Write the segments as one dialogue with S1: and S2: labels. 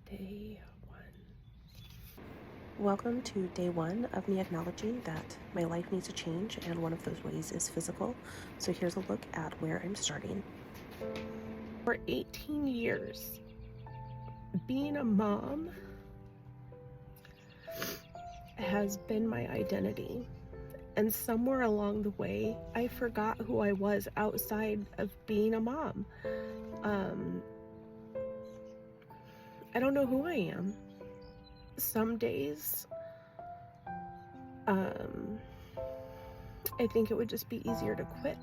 S1: Day one. Welcome to day one of me acknowledging that my life needs a change, and one of those ways is physical. So here's a look at where I'm starting. For 18 years, being a mom has been my identity. And somewhere along the way, I forgot who I was outside of being a mom. I don't know who I am. Some days, I think it would just be easier to quit.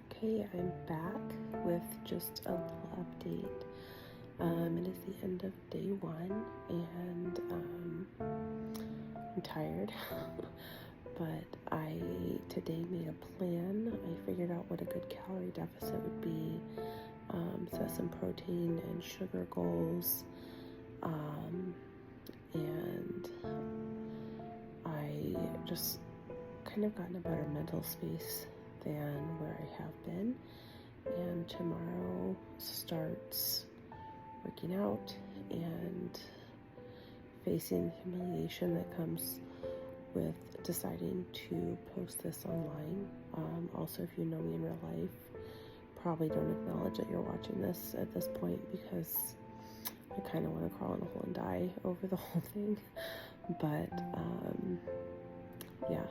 S1: Okay, I'm back with just a little update. It is the end of day one, and I'm tired. But I today made a plan. I figured out what a good calorie deficit would be, set some protein and sugar goals, and I just kind of got in a better mental space than where I have been. And tomorrow starts working out and facing the humiliation that comes with deciding to post this online. Also, if you know me in real life, probably don't acknowledge that you're watching this at this point, because I kind of want to crawl in a hole and die over the whole thing. But yeah,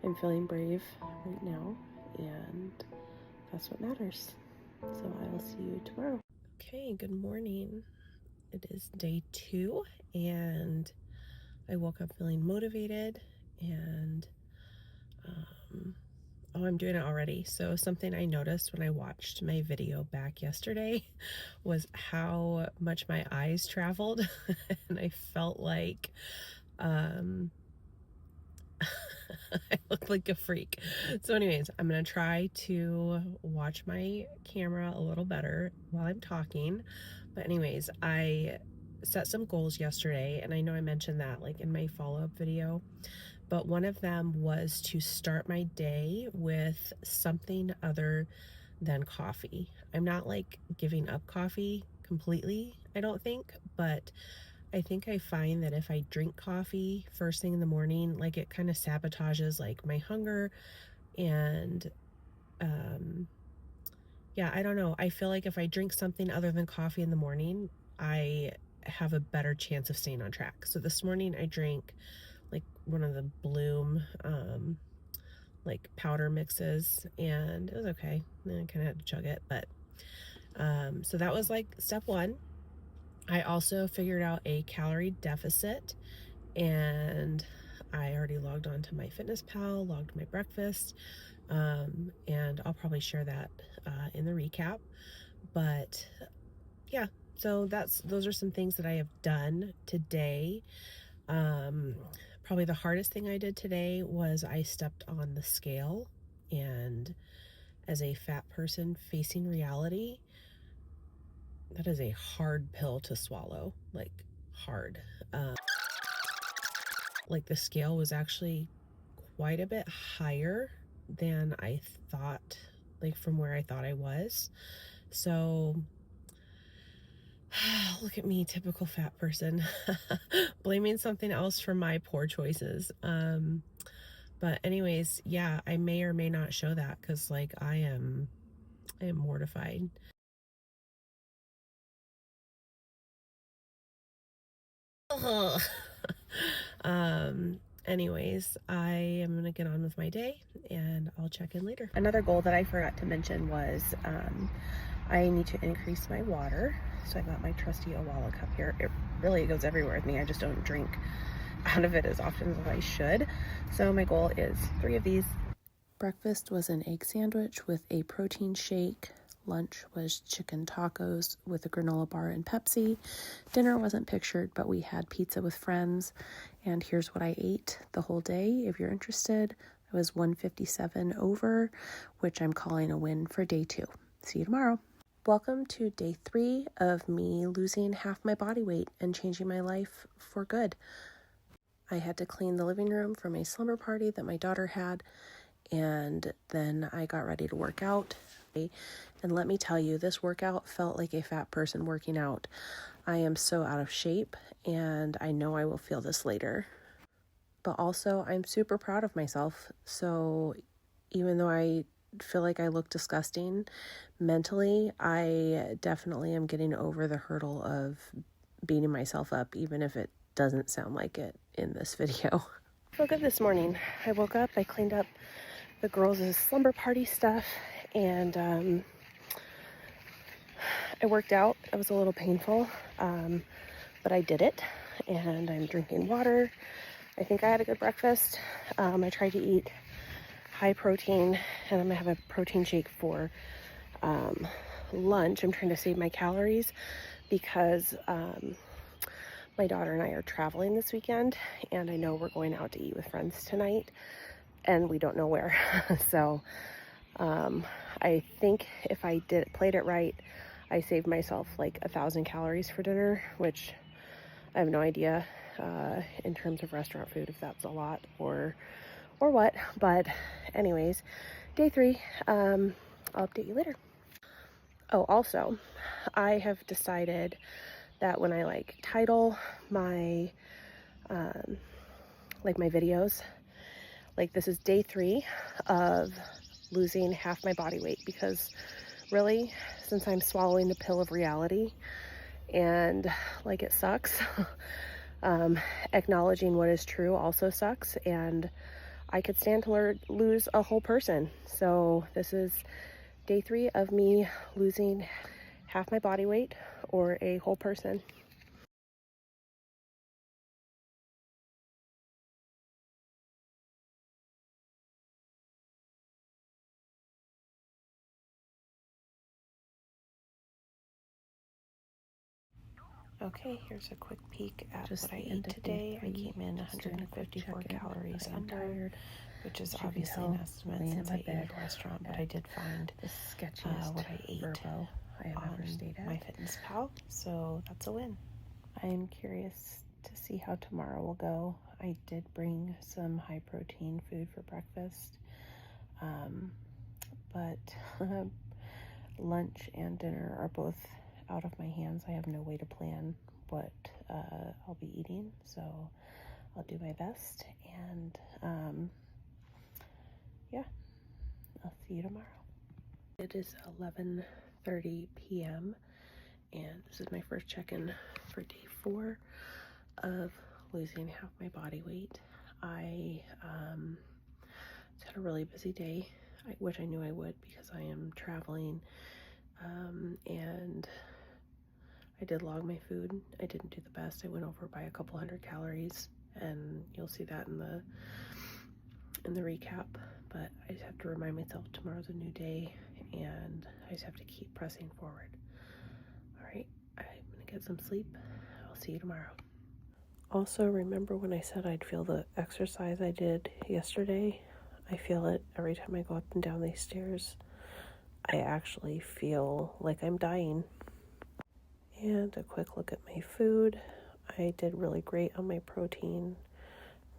S1: I'm feeling brave right now, and that's what matters. So I will see you tomorrow. Okay, good morning. It is day two, and I woke up feeling motivated, and oh, I'm doing it already. So something I noticed when I watched my video back yesterday was how much my eyes traveled, and I felt like I look like a freak. So anyways, I'm gonna try to watch my camera a little better while I'm talking. But anyways, I set some goals yesterday, and I know I mentioned that like in my follow-up video, but one of them was to start my day with something other than coffee. I'm not like giving up coffee completely, I don't think, but I think I find that if I drink coffee first thing in the morning, like it kind of sabotages like my hunger, and yeah, I don't know. I feel like if I drink something other than coffee in the morning, I have a better chance of staying on track. So this morning I drank like one of the Bloom like powder mixes, and it was okay. I kind of had to chug it, but so that was like step one. I also figured out a calorie deficit, and I already logged on to MyFitnessPal, logged my breakfast, and I'll probably share that in the recap. But yeah, so those are some things that I have done today. Probably the hardest thing I did today was I stepped on the scale, and as a fat person facing reality, that is a hard pill to swallow, like hard. Like the scale was actually quite a bit higher than I thought, like from where I thought I was. So look at me, typical fat person, blaming something else for my poor choices. But anyways, yeah, I may or may not show that, because like I am mortified. Anyways, I am gonna get on with my day, and I'll check in later. Another goal that I forgot to mention was I need to increase my water. So I got my trusty Owala cup here. It really goes everywhere with me. I just don't drink out of it as often as I should. So my goal is 3 of these. Breakfast was an egg sandwich with a protein shake. Lunch was chicken tacos with a granola bar and Pepsi. Dinner wasn't pictured, but we had pizza with friends. And here's what I ate the whole day. If you're interested, I was 157 over, which I'm calling a win for day 2. See you tomorrow. Welcome to day 3 of me losing half my body weight and changing my life for good. I had to clean the living room from a slumber party that my daughter had, and then I got ready to work out. And let me tell you, this workout felt like a fat person working out. I am so out of shape, and I know I will feel this later. But also, I'm super proud of myself. So even though I feel like I look disgusting, mentally, I definitely am getting over the hurdle of beating myself up, even if it doesn't sound like it in this video. I woke up this morning. I woke up, I cleaned up the girls' slumber party stuff, and I worked out. It was a little painful, but I did it, and I'm drinking water. I think I had a good breakfast. I tried to eat high protein, and I'm gonna have a protein shake for lunch. I'm trying to save my calories because my daughter and I are traveling this weekend, and I know we're going out to eat with friends tonight, and we don't know where. So I think if I played it right, I saved myself like 1,000 calories for dinner, which I have no idea in terms of restaurant food if that's a lot or what. But anyways, day 3. I'll update you later. Oh, also, I have decided that when I like title my my videos, like this is day 3 of losing half my body weight, because really, since I'm swallowing the pill of reality and like it sucks, acknowledging what is true also sucks, and I could stand to lose a whole person. So this is day 3 of me losing half my body weight or a whole person. Okay, here's a quick peek at what I ate today. I came in 154 calories under, which is obviously an estimate since I ate at a restaurant, but I did find what I ate on MyFitnessPal, so that's a win. I'm curious to see how tomorrow will go. I did bring some high protein food for breakfast, but lunch and dinner are both out of my hands. I have no way to plan what I'll be eating, so I'll do my best, and yeah, I'll see you tomorrow. It is 11:30 p.m. and this is my first check-in for day 4 of losing half my body weight. I had a really busy day, which I knew I would because I am traveling, and I did log my food. I didn't do the best. I went over by a couple hundred calories, and you'll see that in the recap. But I just have to remind myself tomorrow's a new day, and I just have to keep pressing forward. All right, I'm gonna get some sleep. I'll see you tomorrow. Also, remember when I said I'd feel the exercise I did yesterday? I feel it every time I go up and down these stairs. I actually feel like I'm dying. And a quick look at my food. I did really great on my protein,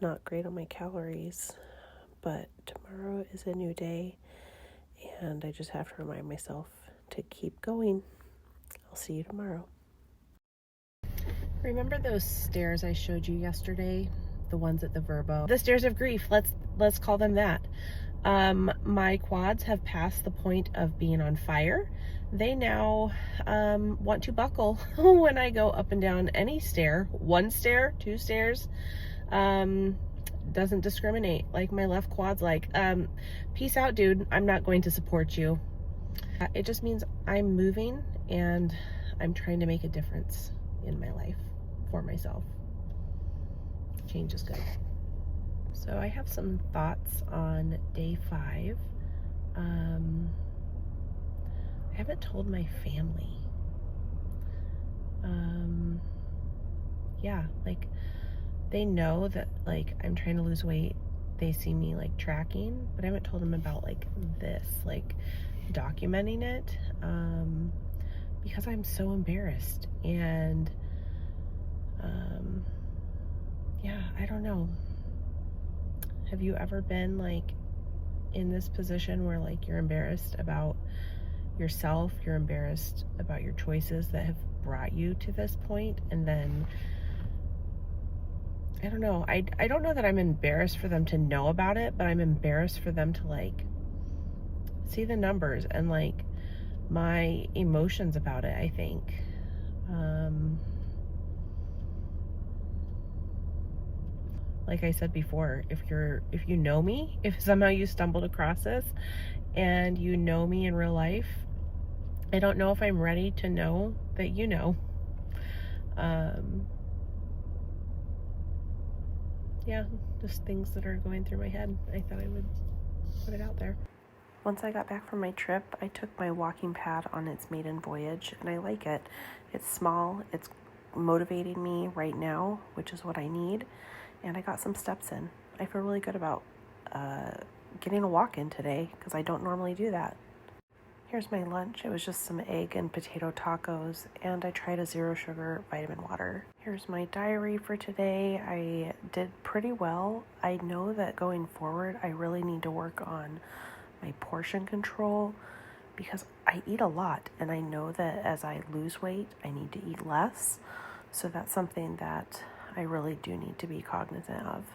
S1: not great on my calories, but tomorrow is a new day, and I just have to remind myself to keep going. I'll see you tomorrow. Remember those stairs I showed you yesterday? The ones at the Vrbo? The stairs of grief, let's call them that. My quads have passed the point of being on fire. They now want to buckle when I go up and down any stair. 1 stair, 2 stairs, doesn't discriminate. Like my left quad's like, peace out, dude, I'm not going to support you. It just means I'm moving and I'm trying to make a difference in my life for myself. Change is good. So I have some thoughts on day 5. I haven't told my family. Yeah, like they know that like I'm trying to lose weight. They see me like tracking, but I haven't told them about like this, like documenting it, because I'm so embarrassed. And yeah, I don't know. Have you ever been like in this position where like you're embarrassed about yourself, you're embarrassed about your choices that have brought you to this point, and then I don't know, I don't know that I'm embarrassed for them to know about it, but I'm embarrassed for them to like see the numbers and like my emotions about it, I think. Like I said before, if you know me, if somehow you stumbled across this and you know me in real life, I don't know if I'm ready to know that you know. Yeah, just things that are going through my head. I thought I would put it out there. Once I got back from my trip, I took my walking pad on its maiden voyage, and I like it. It's small, it's motivating me right now, which is what I need, and I got some steps in. I feel really good about getting a walk in today, because I don't normally do that. Here's my lunch. It was just some egg and potato tacos, and I tried a zero sugar vitamin water. Here's my diary for today. I did pretty well. I know that going forward, I really need to work on my portion control because I eat a lot, and I know that as I lose weight, I need to eat less. So that's something that I really do need to be cognizant of.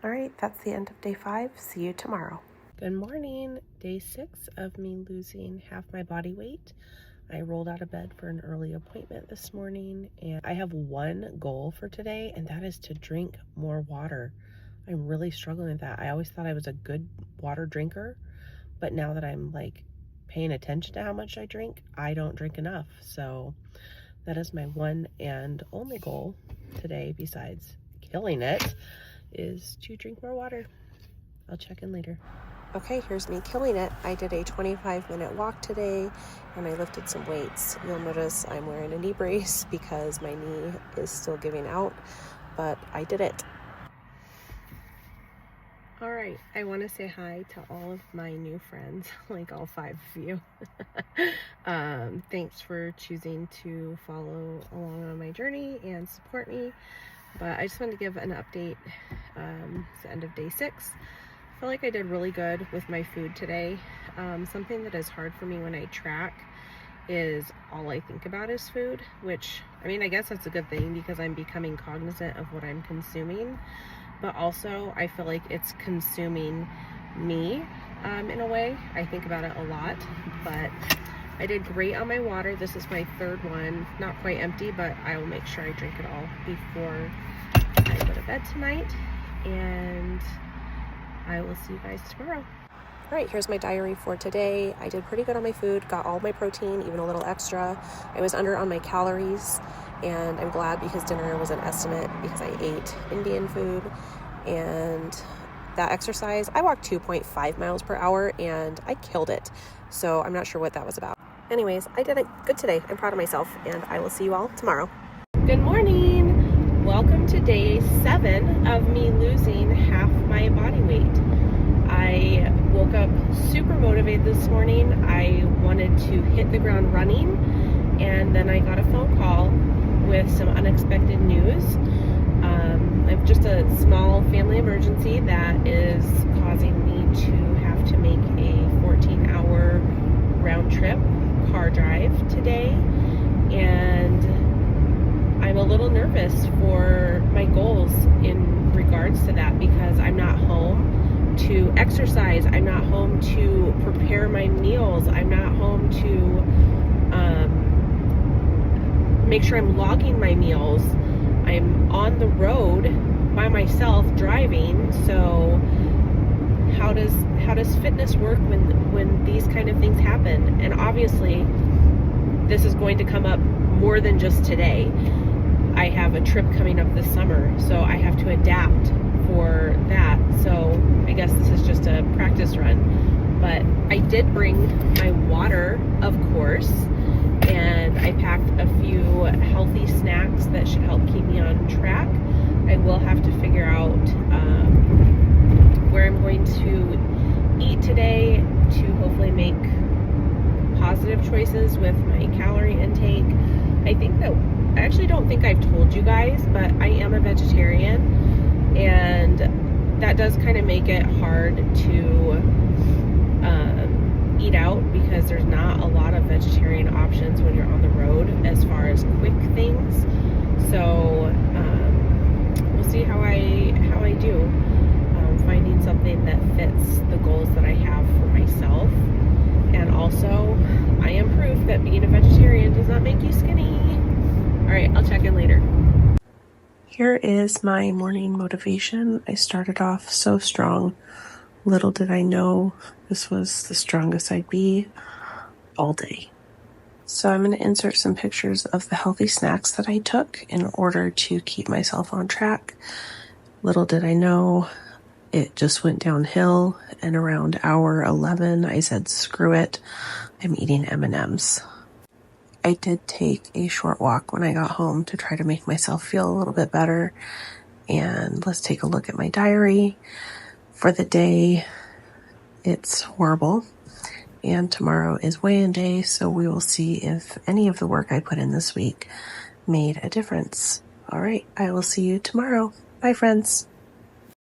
S1: All right, that's the end of day 5. See you tomorrow. Good morning. Day 6 of me losing half my body weight. I rolled out of bed for an early appointment this morning, and I have one goal for today, and that is to drink more water. I'm really struggling with that. I always thought I was a good water drinker, but now that I'm like paying attention to how much I drink, I don't drink enough. So that is my one and only goal today, besides killing it, is to drink more water. I'll check in later. Okay, here's me killing it. I did a 25-minute walk today, and I lifted some weights. You'll notice I'm wearing a knee brace because my knee is still giving out, but I did it. All right, I want to say hi to all of my new friends, like all 5 of you. Thanks for choosing to follow along on my journey and support me. But I just wanted to give an update. It's the end of day 6. I feel like I did really good with my food today. Something that is hard for me when I track is all I think about is food, which, I mean, I guess that's a good thing because I'm becoming cognizant of what I'm consuming, but also I feel like it's consuming me in a way. I think about it a lot, but I did great on my water. This is my 3rd one, not quite empty, but I will make sure I drink it all before I go to bed tonight, and I will see you guys tomorrow. All right, here's my diary for today. I did pretty good on my food, got all my protein, even a little extra. I was under on my calories, and I'm glad because dinner was an estimate because I ate Indian food. And that exercise, I walked 2.5 miles per hour, and I killed it. So I'm not sure what that was about. Anyways, I did it good today. I'm proud of myself, and I will see you all tomorrow. Good morning. Welcome to day 7 of me losing half my body weight. I woke up super motivated this morning. I wanted to hit the ground running, and then I got a phone call with some unexpected news. I have just a small family emergency that is causing me to have to make a 14-hour round trip car drive today, and I'm a little nervous for my goals in regards to that because I'm not home to exercise. I'm not home to prepare my meals. I'm not home to make sure I'm logging my meals. I'm on the road by myself driving. So how does fitness work when these kind of things happen? And obviously this is going to come up more than just today. I have a trip coming up this summer, so I have to adapt for that. So I guess this is just a practice run. But I did bring my water, of course, and I packed a few healthy snacks that should help keep me on track. I will have to figure out where I'm going to eat today to hopefully make positive choices with my calorie intake. I actually don't think I've told you guys, but I am a vegetarian, and that does kind of make it hard to eat out because there's not a lot of vegetarian options when you're on the road as far as quick things. So we'll see how I do. Finding something that fits the goals that I have for myself. And also, I am proof that being a vegetarian does not make you skinny. All right, I'll check in later. Here is my morning motivation. I started off so strong. Little did I know this was the strongest I'd be all day. So I'm going to insert some pictures of the healthy snacks that I took in order to keep myself on track. Little did I know it just went downhill, and around hour 11 I said screw it, I'm eating M&Ms. I did take a short walk when I got home to try to make myself feel a little bit better. And let's take a look at my diary. For the day, it's horrible. And tomorrow is weigh-in day, so we will see if any of the work I put in this week made a difference. All right, I will see you tomorrow. Bye, friends.